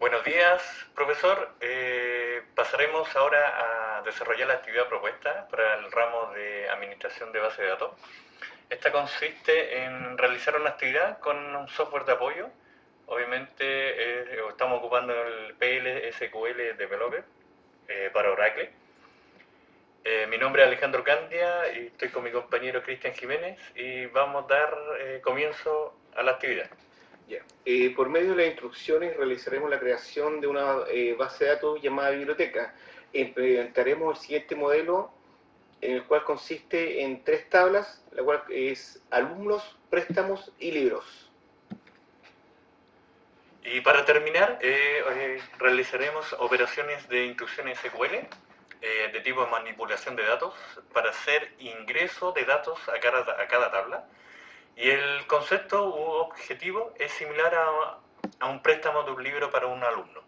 Buenos días, profesor. Pasaremos ahora a desarrollar la actividad propuesta para el ramo de administración de base de datos. Esta consiste en realizar una actividad con un software de apoyo. Obviamente estamos ocupando el PL/SQL Developer para Oracle. Mi nombre es Alejandro Candia y estoy con mi compañero Cristian Jiménez y vamos a dar comienzo a la actividad. Ya. Por medio de las instrucciones realizaremos la creación de una base de datos llamada biblioteca. Implementaremos el siguiente modelo, en el cual consiste en 3 tablas, la cual es alumnos, préstamos y libros. Y para terminar, realizaremos operaciones de instrucción SQL de tipo de manipulación de datos para hacer ingreso de datos a cada tabla. Y el concepto u objetivo es similar a un préstamo de un libro para un alumno.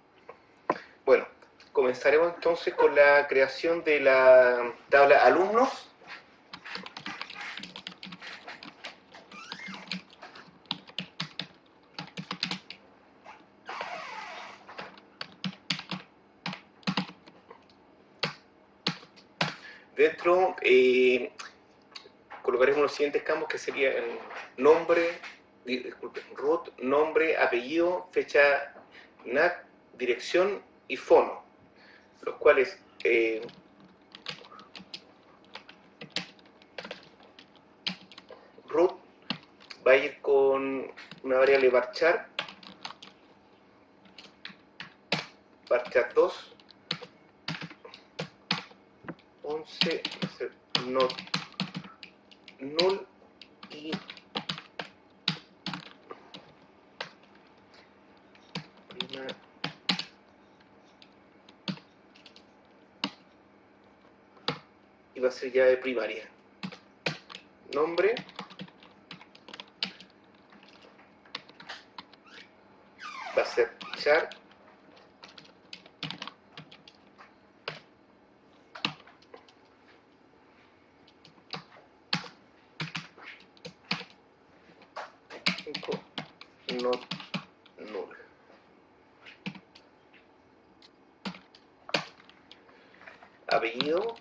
Bueno, comenzaremos entonces con la creación de la tabla alumnos. Dentro colocaremos los siguientes campos, que serían nombre, root, nombre, apellido, fecha NAC, dirección y fono, los cuales root va a ir con una variable varchar 2, 11, not null y prima y va a ser llave primaria. Nombre va a ser char not null. Apellido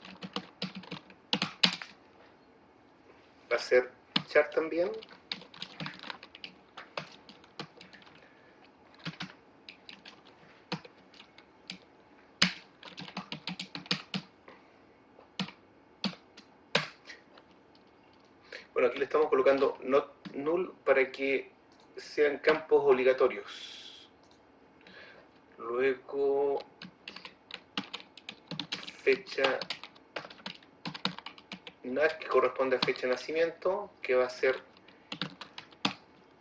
va a ser char también. Bueno, aquí le estamos colocando not null para que sean campos obligatorios. Luego fecha NAC, que corresponde a fecha de nacimiento, que va a ser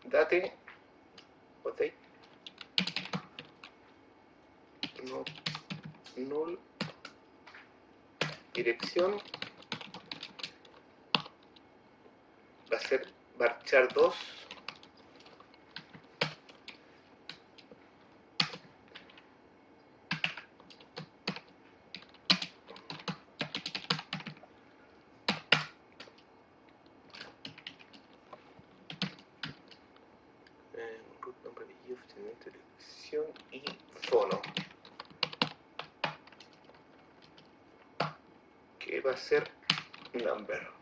date o date, not null, dirección va a ser varchar 2, root, nombre, apellido, funcionamiento, dirección y fono, que va a ser number.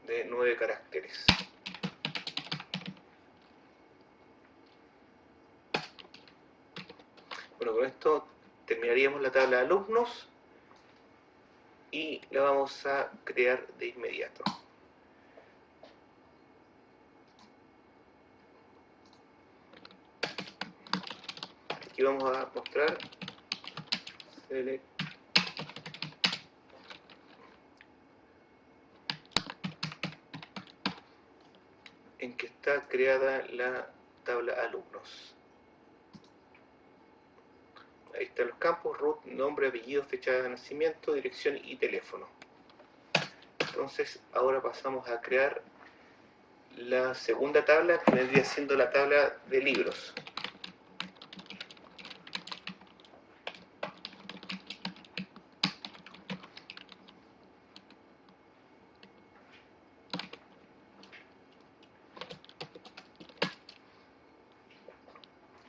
De 9 caracteres. Bueno, con esto terminaríamos la tabla de alumnos y la vamos a crear de inmediato. Aquí vamos a mostrar select en que está creada la tabla alumnos. Ahí están los campos, root, nombre, apellido, fecha de nacimiento, dirección y teléfono. Entonces ahora pasamos a crear la segunda tabla, que vendría siendo la tabla de libros.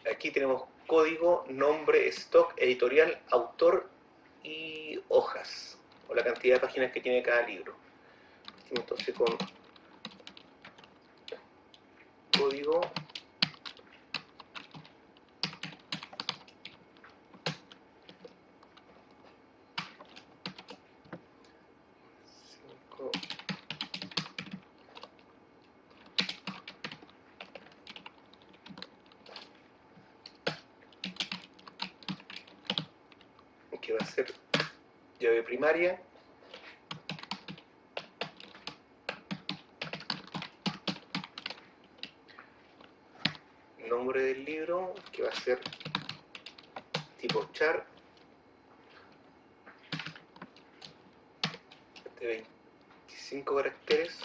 aquí tenemos código, nombre, stock, editorial, autor y hojas, o la cantidad de páginas que tiene cada libro. Entonces con código que va a ser llave primaria, nombre del libro, que va a ser tipo char, de 25 caracteres,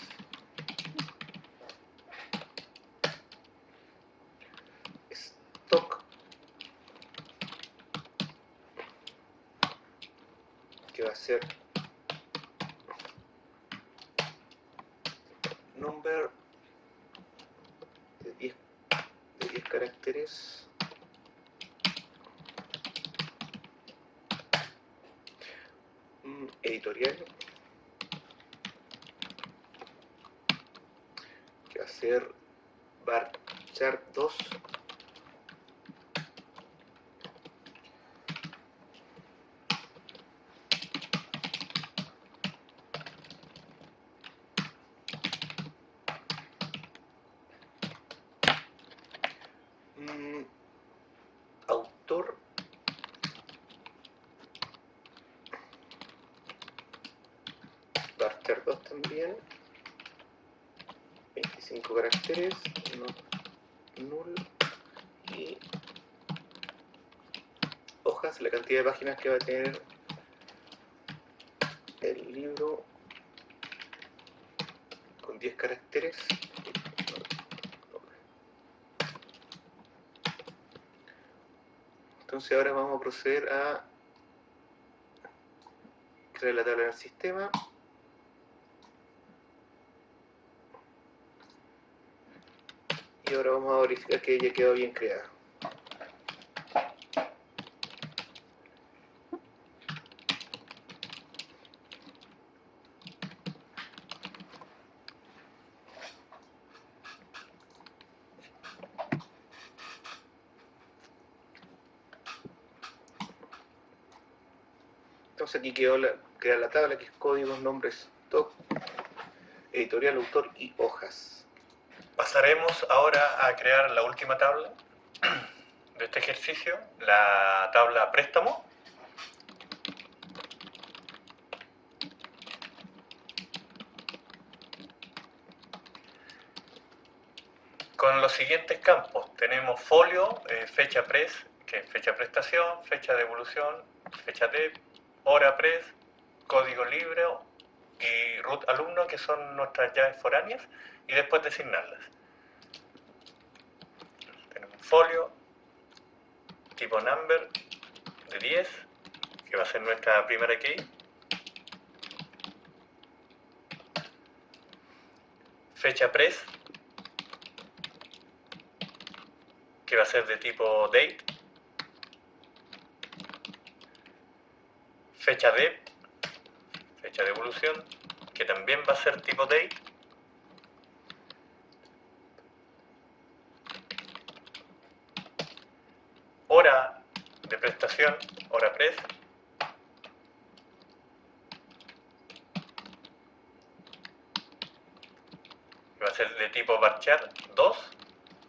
stock, que va a ser number de 10 caracteres, editorial, que va a ser varchar 2, autor, varchar 2 también, 25 caracteres, null, y hojas, la cantidad de páginas que va a tener el libro con 10 caracteres. Entonces ahora vamos a proceder a crear la tabla del sistema. Y ahora vamos a verificar que haya quedado bien creada. Entonces aquí quedó crear la tabla, que es códigos, nombres, stock, editorial, autor y hojas. Pasaremos ahora a crear la última tabla de este ejercicio, la tabla préstamo. Con los siguientes campos tenemos folio, fecha pres, que es fecha prestación, fecha de evolución, fecha de, hora pres, código libro y root alumno, que son nuestras llaves foráneas, y después designarlas. Tenemos folio, tipo number de 10, que va a ser nuestra primera key. Fecha pres, que va a ser de tipo date. Fecha de evolución, que también va a ser tipo date. Hora de prestación, hora pres. Que va a ser de tipo varchar 2,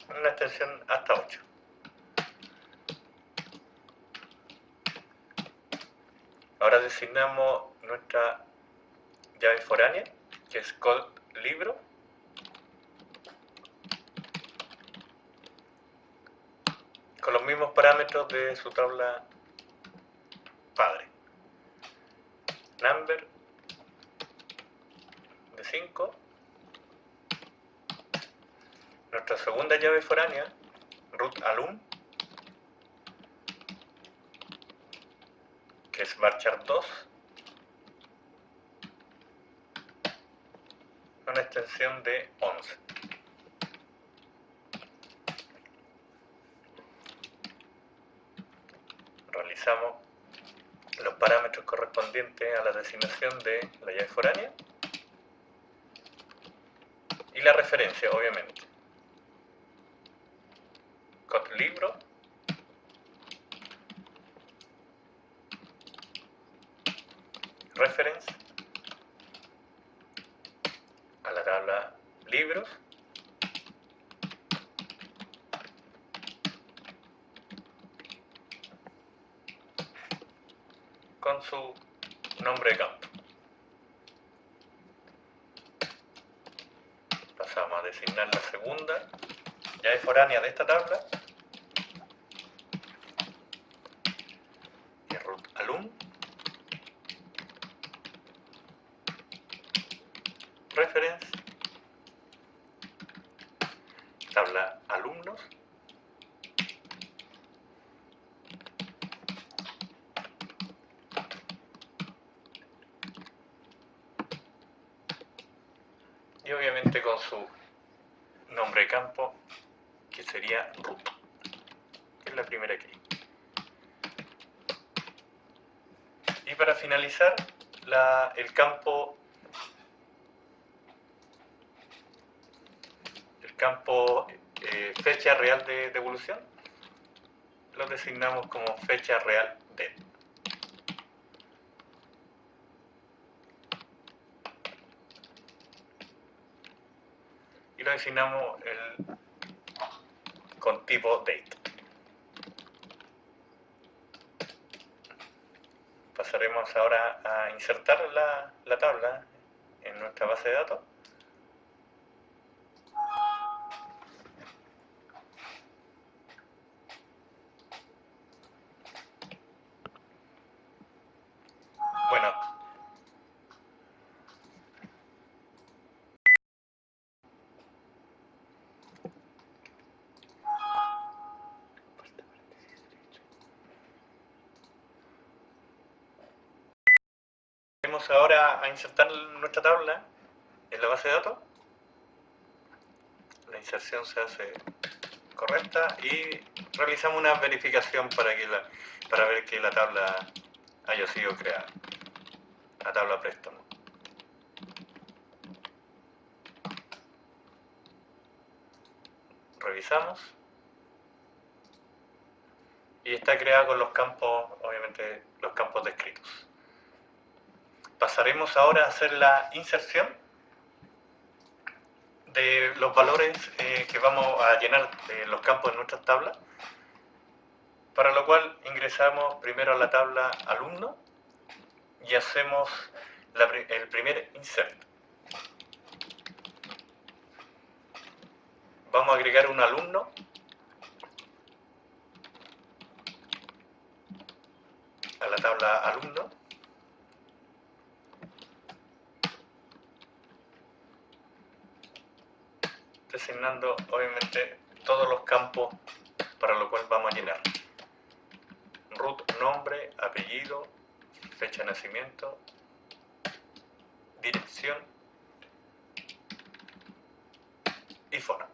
una extensión hasta 8. Ahora designamos nuestra llave foránea, que es code libro. Con los mismos parámetros de su tabla padre. Number de 5. Nuestra segunda llave foránea, root alum, que es varchar 2, una extensión de 11. revisamos los parámetros correspondientes a la designación de la llave foránea y la referencia, obviamente. Code libro, reference, a la tabla libros, con su nombre de campo. Pasamos a designar la segunda llave foránea de esta tabla, y root alum, reference, tabla alumnos, y obviamente con su nombre de campo, que sería root, que es la primera que hay. Y para finalizar, el campo fecha real de devolución lo designamos como fecha real de. Y lo designamos con tipo date. Pasaremos ahora a insertar la tabla en nuestra base de datos. Bueno, vamos ahora a insertar nuestra tabla en la base de datos. La inserción se hace correcta y realizamos una verificación para ver que la tabla haya sido creada, la tabla préstamo. Revisamos y está creada con los campos, obviamente los campos descritos. Pasaremos ahora a hacer la inserción de los valores que vamos a llenar de los campos de nuestras tablas, para lo cual ingresamos primero a la tabla alumno y hacemos el primer insert. Vamos a agregar un alumno a la tabla alumno, designando obviamente todos los campos para lo cual vamos a llenar. Root, nombre, apellido, fecha de nacimiento, dirección y foro.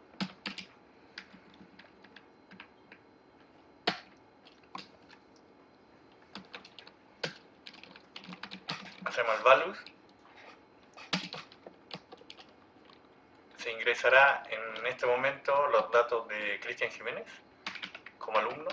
Hacemos el values. Se ingresará en este momento los datos de Cristian Jiménez como alumno.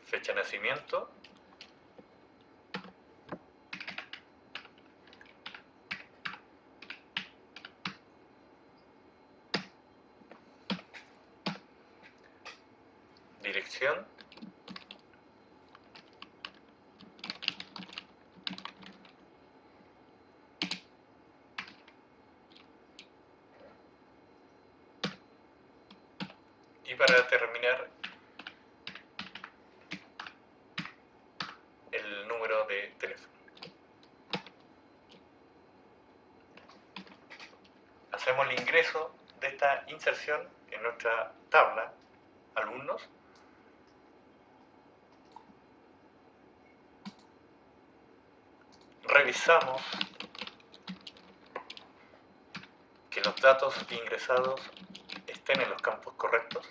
Fecha de nacimiento. Dirección. Y para terminar, el número de teléfono. esta inserción en nuestra tabla alumnos. Revisamos que los datos ingresados estén en los campos correctos.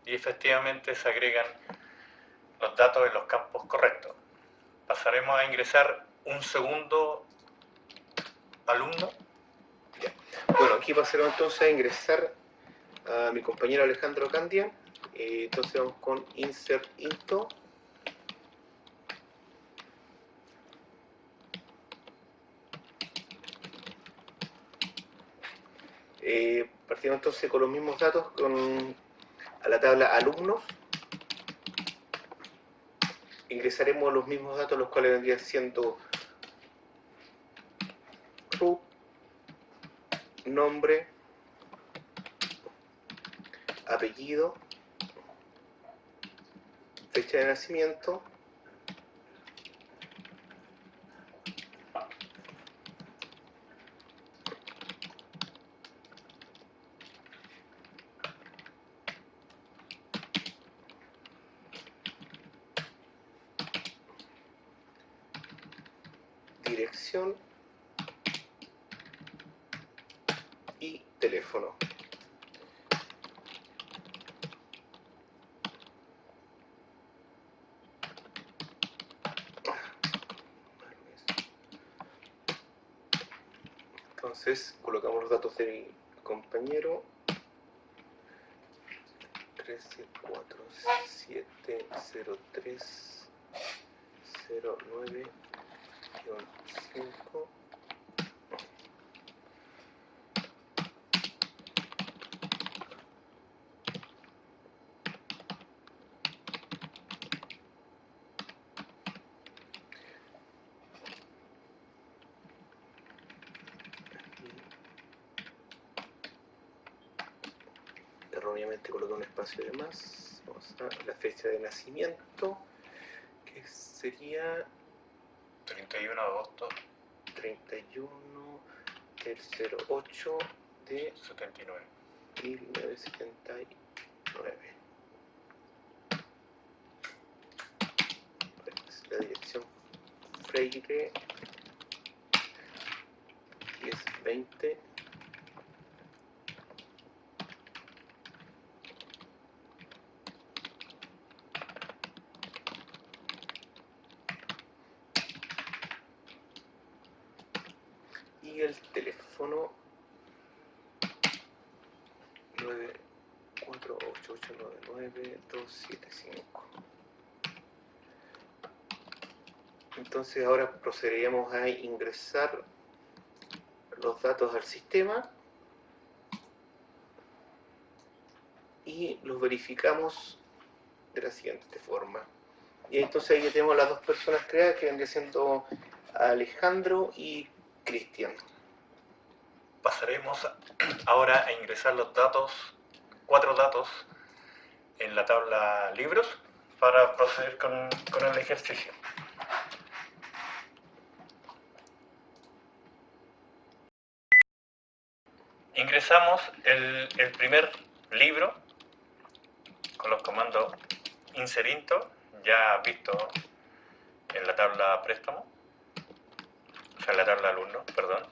Y efectivamente se agregan los datos en los campos correctos. Pasaremos a ingresar un segundo alumno. Ya. Bueno, aquí pasaremos entonces a ingresar a mi compañero Alejandro Candia. Entonces vamos con Insert Into. Partimos entonces con los mismos datos a la tabla alumnos. Ingresaremos los mismos datos, los cuales vendrían siendo root, nombre, apellido, fecha de nacimiento, dirección y teléfono. Entonces colocamos los datos de mi compañero. 13470309-5. Erróneamente coloqué un espacio de más. Vamos a la fecha de nacimiento, que sería 31 de agosto 31 del 08 de 79. 1979. La dirección Freire 1020. Y el teléfono 948899275. Entonces ahora procederíamos a ingresar los datos al sistema y los verificamos de la siguiente forma. Y entonces ahí ya tenemos las dos personas creadas, que vendrían siendo Alejandro y Cristian. Pasaremos ahora a ingresar los datos, 4 datos, en la tabla libros para proceder con el ejercicio. Ingresamos el primer libro con los comandos inserinto, ya visto en la tabla préstamo, o sea, en la tabla alumno, perdón.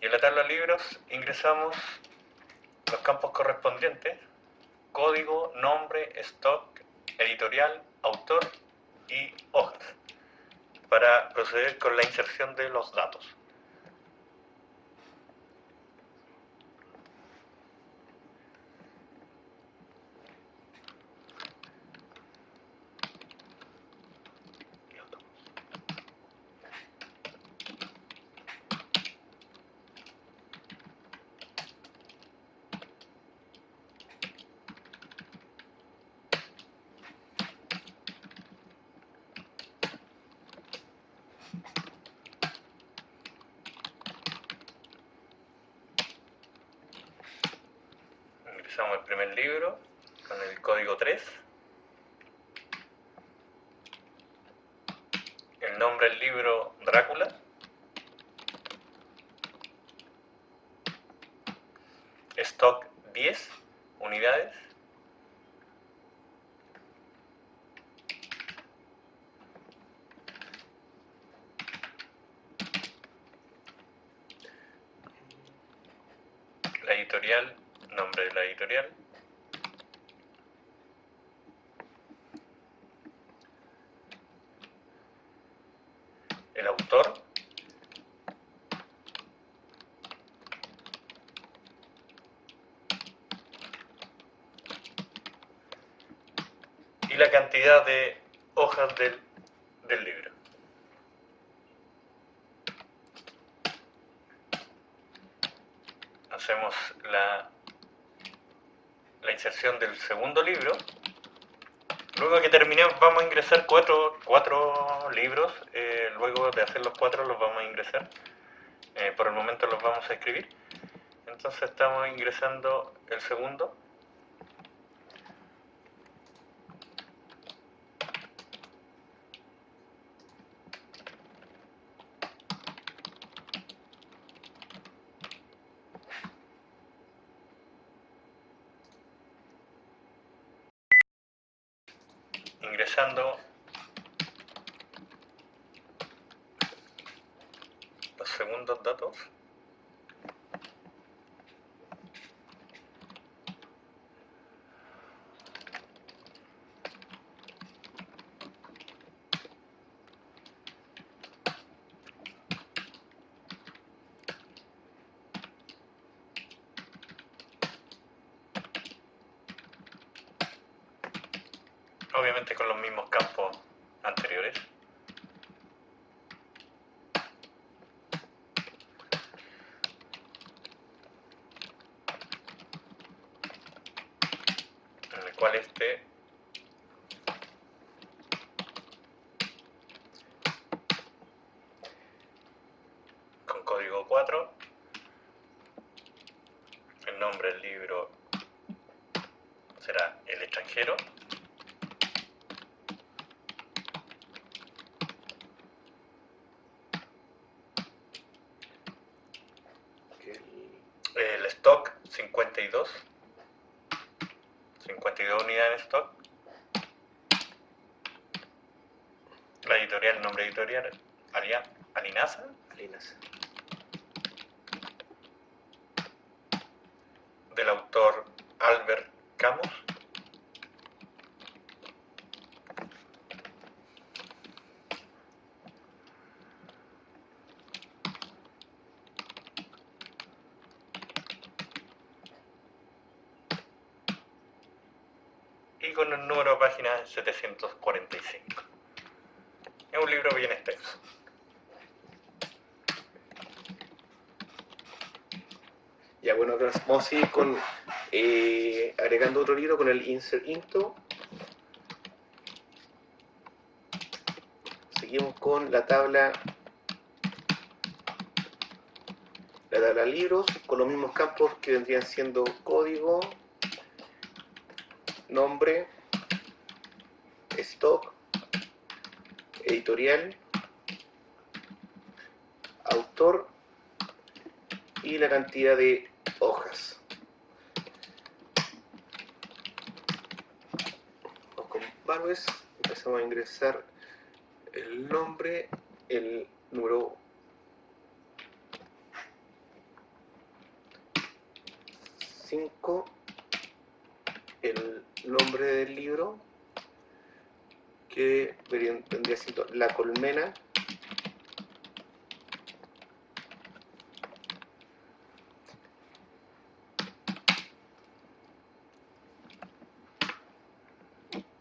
Y en la tabla libros ingresamos los campos correspondientes: código, nombre, stock, editorial, autor y hojas, para proceder con la inserción de los datos. Ingresamos el primer libro con el código 3, el nombre del libro Drácula, stock 10 unidades. La editorial, nombre de la editorial. El autor. Y la cantidad de hojas del libro. Hacemos la inserción del segundo libro. Luego que terminemos vamos a ingresar cuatro libros. Luego de hacer los 4 los vamos a ingresar. Por el momento los vamos a escribir. Entonces estamos ingresando el segundo. Ingresando los segundos datos. Obviamente con los mismos campos anteriores. En el cual esté con código 4. El nombre del libro será El extranjero. El stock 52 unidades en stock. La editorial, nombre editorial, Alinasa. Del autor Albert Camus. Y con el número de páginas 745. Es un libro bien extenso. Ya, bueno, ahora vamos a seguir con agregando otro libro con el insert into. Seguimos con la tabla libros, con los mismos campos que vendrían siendo código, nombre, stock, editorial, autor y la cantidad de hojas. Vamos con Barwes, empezamos a ingresar el nombre, el número 5, el nombre del libro, que vendría siendo La Colmena,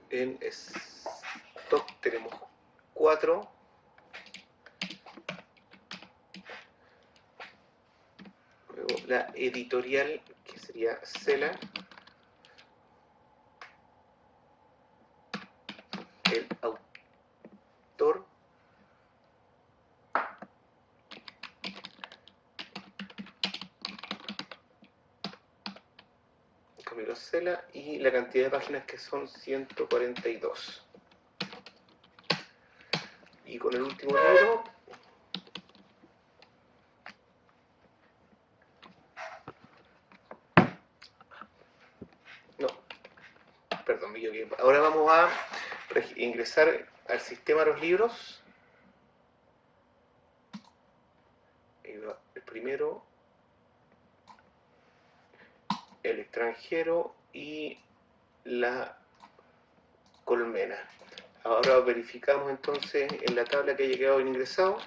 en stock tenemos 4, luego la editorial, que sería Cela, el autor, Camilo Cela, y la cantidad de páginas, que son 142. Y con el último libro Ahora vamos a ingresar al sistema de los libros. El primero, el extranjero y la colmena. Ahora verificamos entonces en la tabla que haya quedado bien ingresado.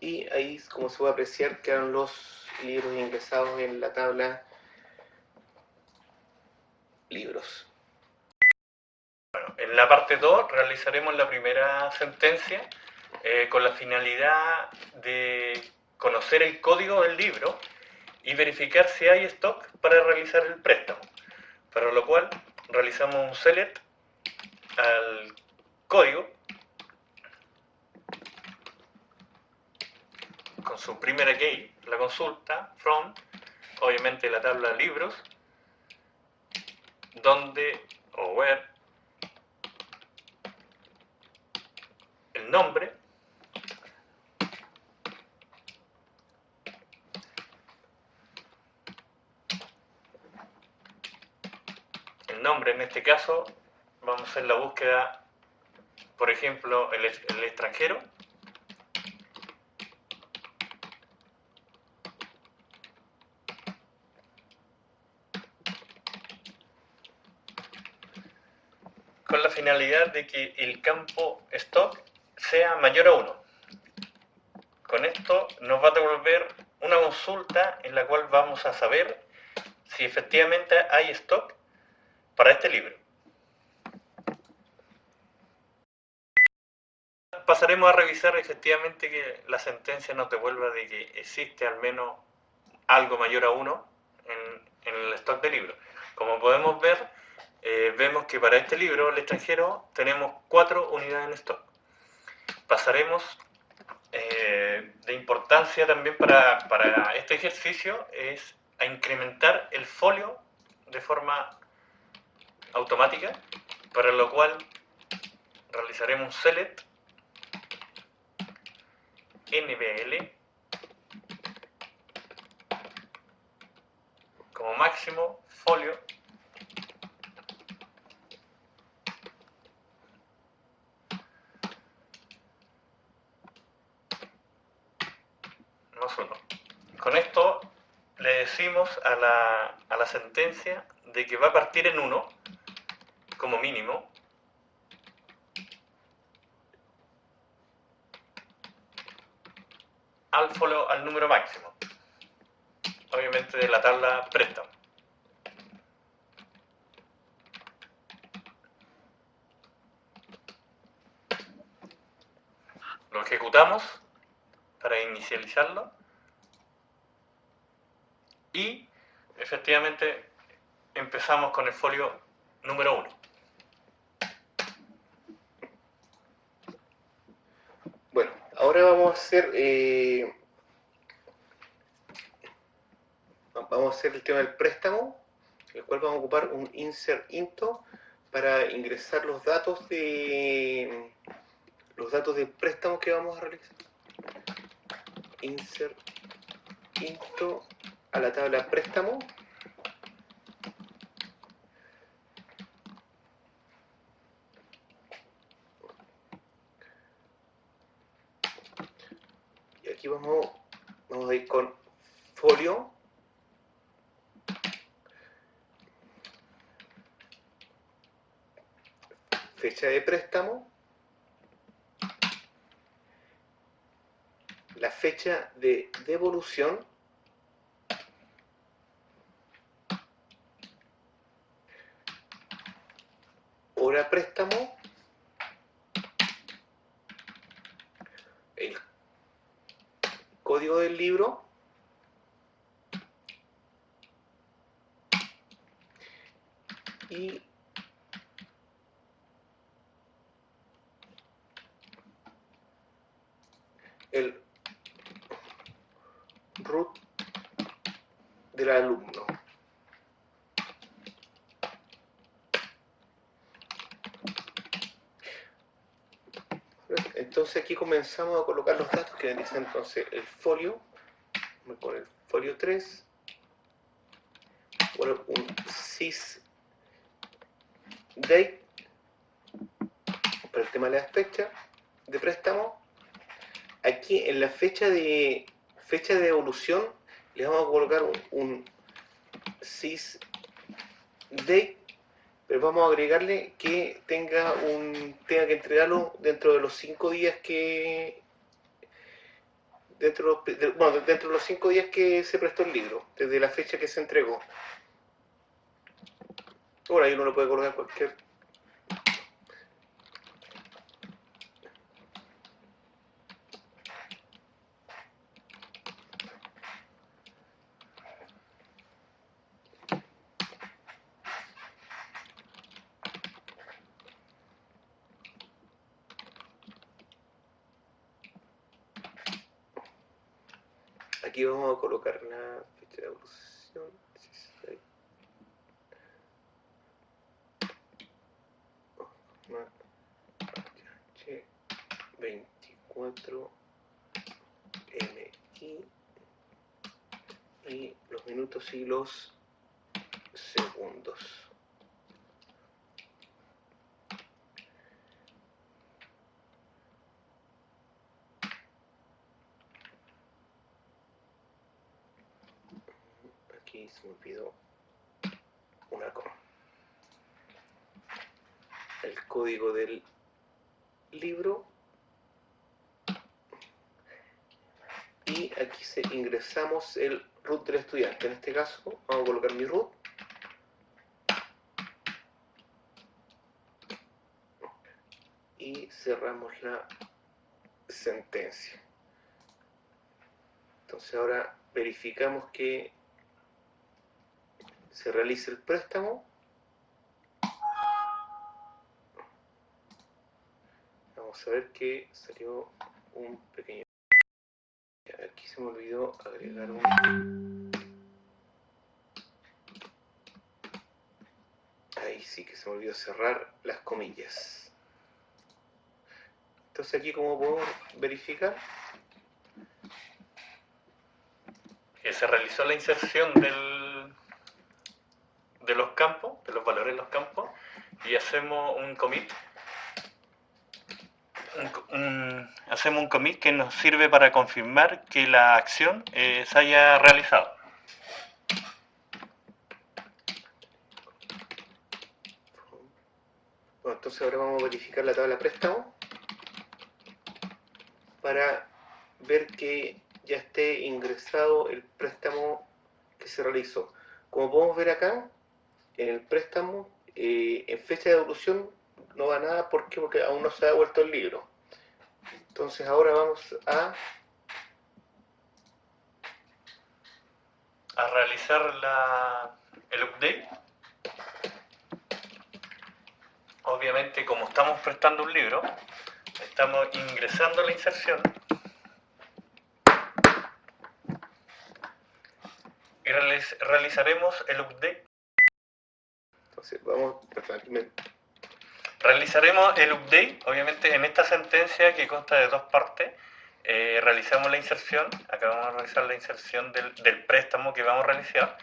Y ahí, como se puede apreciar, quedan los libros ingresados en la tabla libros. Bueno, en la parte 2 realizaremos la primera sentencia con la finalidad de conocer el código del libro y verificar si hay stock para realizar el préstamo, para lo cual realizamos un select al código con su primera key, la consulta, from, obviamente la tabla libros, donde, o where, el nombre, en este caso vamos a hacer la búsqueda, por ejemplo, el extranjero, con la finalidad de que el campo stock sea mayor a 1. Con esto nos va a devolver una consulta en la cual vamos a saber si efectivamente hay stock para este libro. Pasaremos a revisar efectivamente que la sentencia nos devuelva de que existe al menos algo mayor a 1 en el stock de libros. Como podemos ver, vemos que para este libro, el extranjero, tenemos 4 unidades en stock. Pasaremos de importancia también para este ejercicio es a incrementar el folio de forma automática, para lo cual realizaremos un select NBL como máximo folio más 1. Con esto le decimos a la sentencia de que va a partir en 1 como mínimo al número máximo, obviamente de la tabla préstamo. Lo ejecutamos para inicializarlo y efectivamente empezamos con el folio número 1. Bueno, ahora vamos a hacer el tema del préstamo, el cual vamos a ocupar un insert into para ingresar los datos de préstamo que vamos a realizar. Insert into a la tabla préstamo. Y aquí vamos a ir con folio. Fecha de préstamo. La fecha de devolución. Hora préstamo. El código del libro. Y el root del alumno. Entonces aquí comenzamos a colocar los datos que dice entonces el folio. Me pone el folio 3. Bueno, un sys date para el tema de la fecha de préstamo. Aquí en la fecha de devolución le vamos a colocar un sys date, pero vamos a agregarle que tenga que entregarlo dentro de los 5 días que dentro de los 5 días que se prestó el libro, desde la fecha que se entregó. Bueno, ahí uno lo puede colocar cualquier. Aquí vamos a colocar la fecha de evolución. 24 MI y los minutos y los segundos. Aquí se me olvidó una coma. El código del libro. Y aquí ingresamos el root del estudiante. En este caso vamos a colocar mi root. Y cerramos la sentencia. Entonces ahora verificamos que se realice el préstamo. Vamos a ver que salió un pequeño. Aquí se me olvidó agregar ahí sí que se me olvidó cerrar las comillas. Entonces aquí, como podemos verificar, se realizó la inserción de los campos, de los valores de los campos, y hacemos un commit. Hacemos un commit que nos sirve para confirmar que la acción se haya realizado. bueno, entonces ahora vamos a verificar la tabla préstamo para ver que ya esté ingresado el préstamo que se realizó. Como podemos ver acá, en el préstamo, en fecha de devolución no va nada. ¿Por qué? Porque aún no se ha devuelto el libro. Entonces ahora vamos a realizar el update. Obviamente, como estamos prestando un libro, estamos ingresando la inserción y realizaremos el update. Entonces vamos, Realizaremos el update, obviamente, en esta sentencia que consta de dos partes. Realizamos la inserción, acá vamos a realizar la inserción del préstamo que vamos a realizar,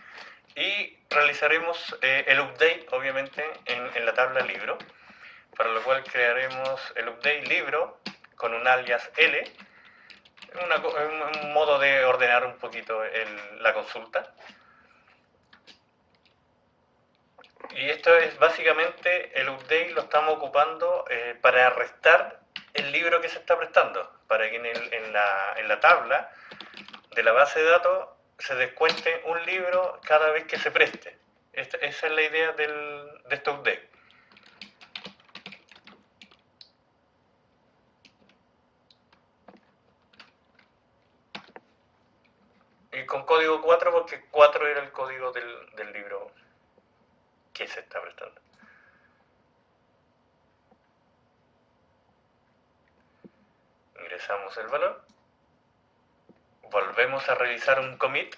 y realizaremos el update, obviamente, en la tabla libro, para lo cual crearemos el update libro con un alias L, un modo de ordenar un poquito la consulta. Y esto es básicamente, el update lo estamos ocupando para restar el libro que se está prestando, para que en la tabla de la base de datos se descuente un libro cada vez que se preste. Esa es la idea de este update. Y con código 4 porque 4 era el código del libro que se está prestando. Ingresamos el valor. Volvemos a realizar un commit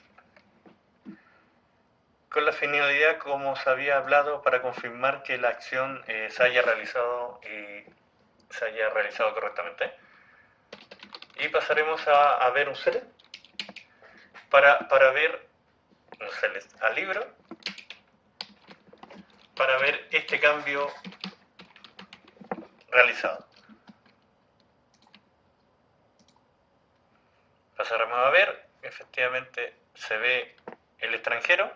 con la finalidad, como se había hablado, para confirmar que la acción se haya realizado y se haya realizado correctamente. Y pasaremos a ver un select para ver un select al libro, para ver este cambio realizado. Pasaremos a ver, efectivamente se ve el extranjero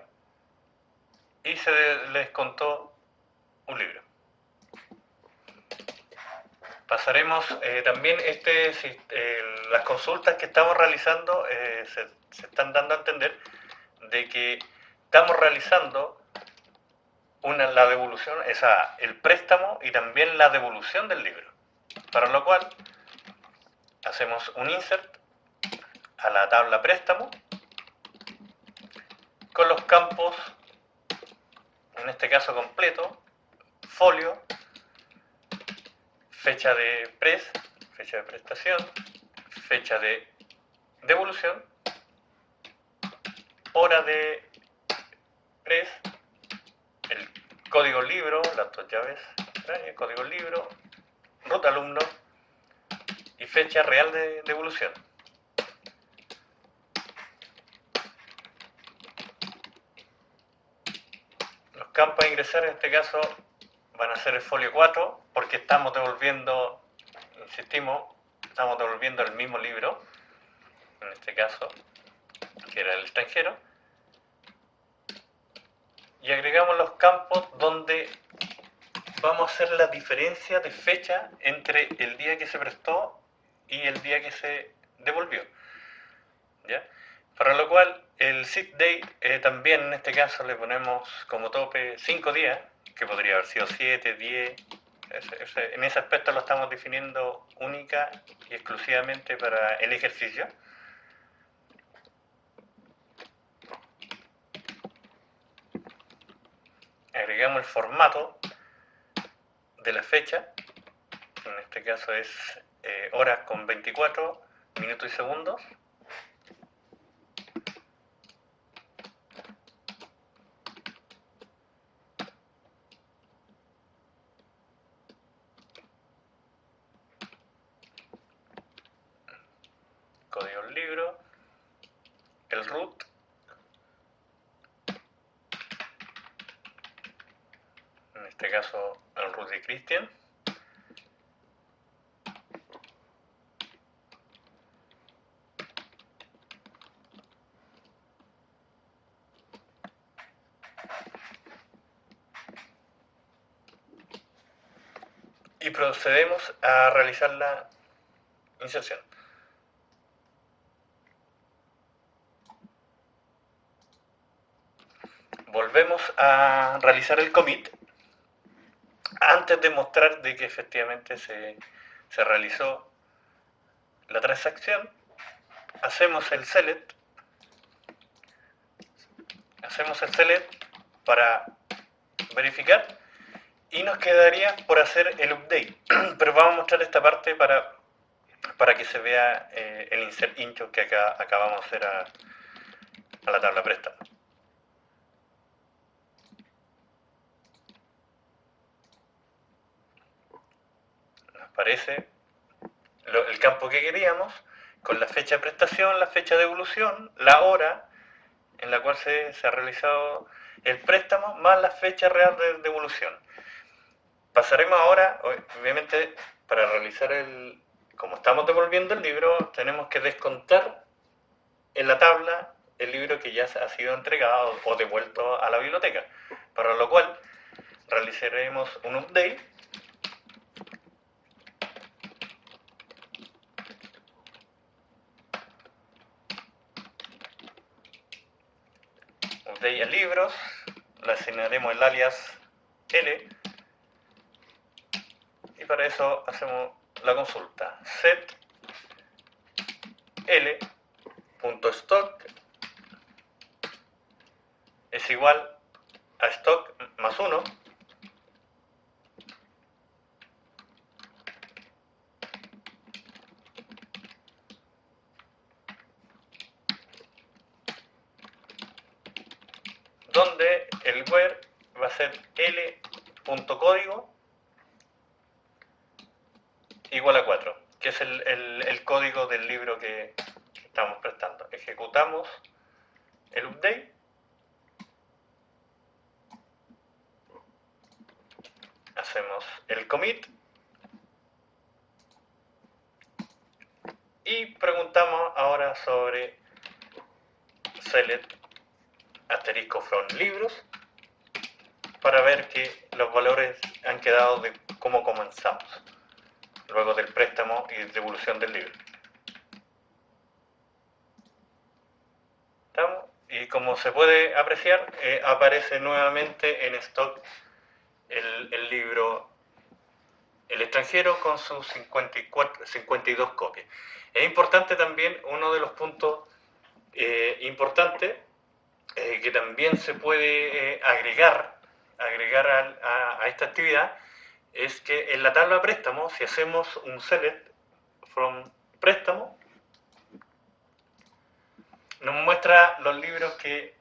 y se les descontó un libro. Pasaremos también las consultas que estamos realizando se están dando a entender de que estamos realizando la devolución, el préstamo y también la devolución del libro, para lo cual hacemos un insert a la tabla préstamo con los campos, en este caso completo, folio, fecha de fecha de prestación, fecha de devolución, hora de pres, el código libro, las dos llaves, código libro, root alumno y fecha real de devolución. Los campos a ingresar en este caso van a ser el folio 4 porque estamos devolviendo, insistimos, estamos devolviendo el mismo libro, en este caso, que era el extranjero, y agregamos los campos donde vamos a hacer la diferencia de fecha entre el día que se prestó y el día que se devolvió, ¿ya? Para lo cual el seed date también en este caso le ponemos como tope 5 días, que podría haber sido 7, 10. En ese aspecto lo estamos definiendo única y exclusivamente para el ejercicio. Agregamos el formato de la fecha, en este caso es horas con 24 minutos y segundos. Código del libro, el root, en este caso el root de Cristian, y procedemos a realizar la inserción. Volvemos a realizar el commit antes de mostrar de que efectivamente se realizó la transacción. Hacemos el select para verificar y nos quedaría por hacer el update, pero vamos a mostrar esta parte para que se vea el insert intro que acabamos de hacer a la tabla préstamo. Nos aparece el campo que queríamos con la fecha de prestación, la fecha de devolución, la hora en la cual se ha realizado el préstamo, más la fecha real de devolución. Pasaremos ahora, obviamente, para realizar como estamos devolviendo el libro, tenemos que descontar en la tabla el libro que ya ha sido entregado o devuelto a la biblioteca, para lo cual realizaremos un update a libros, le asignaremos el alias L y para eso hacemos la consulta set L.stock es igual a stock más 1 donde el where va a ser L.código igual a 4, que es el código del libro que estamos prestando. Ejecutamos el update. Hacemos el commit. Y preguntamos ahora sobre select asterisco from libros para ver que los valores han quedado de cómo comenzamos, luego del préstamo y devolución del libro. ¿Estamos? Y como se puede apreciar, aparece nuevamente en stock el libro El extranjero con sus 52 copias. Es importante también, uno de los puntos importantes que también se puede agregar a esta actividad es que en la tabla préstamo, si hacemos un select from préstamo, nos muestra los libros que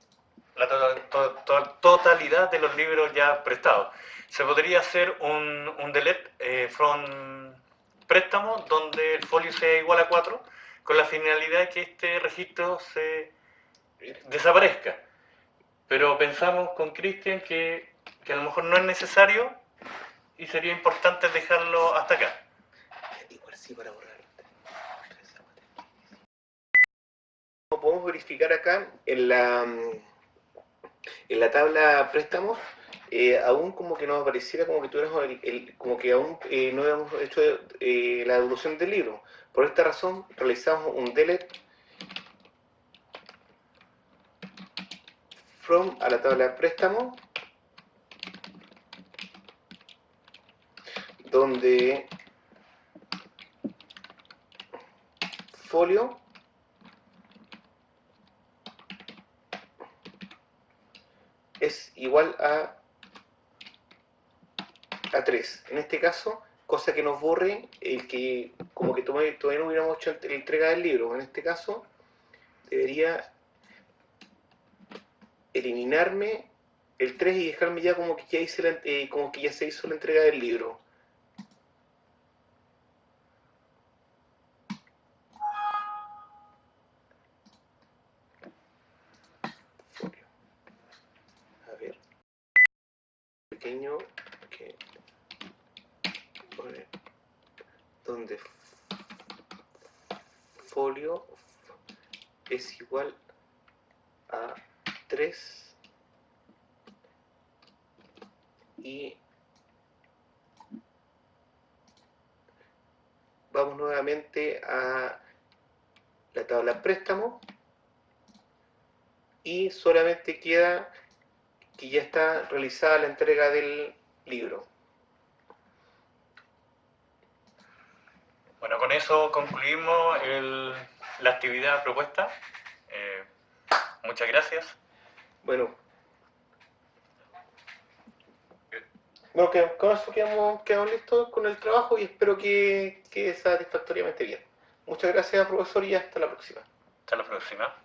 la totalidad de los libros ya prestados. Se podría hacer un delete from préstamo donde el folio sea igual a 4 con la finalidad de que este registro se desaparezca. Pero pensamos con Cristian que a lo mejor no es necesario y sería importante dejarlo hasta acá. Igual sí para borrar. Como podemos verificar acá en la tabla préstamos, aún como que nos apareciera como que tuviéramos como que aún no habíamos hecho la devolución del libro. Por esta razón realizamos un delete from a la tabla préstamo, donde folio es igual a 3. En este caso, cosa que nos borre el que como que todavía no hubiéramos hecho la entrega del libro. En este caso, debería eliminarme el 3 y dejarme ya como que ya hice como que ya se hizo la entrega del libro. Folio. A ver. Pequeño que pone donde folio es igual a 3 y vamos nuevamente a la tabla préstamo y solamente queda que ya está realizada la entrega del libro. Bueno, con eso concluimos la actividad propuesta. Muchas gracias. Bueno, con eso quedamos listos con el trabajo y espero que quede satisfactoriamente bien. Muchas gracias, profesor, y hasta la próxima. Hasta la próxima.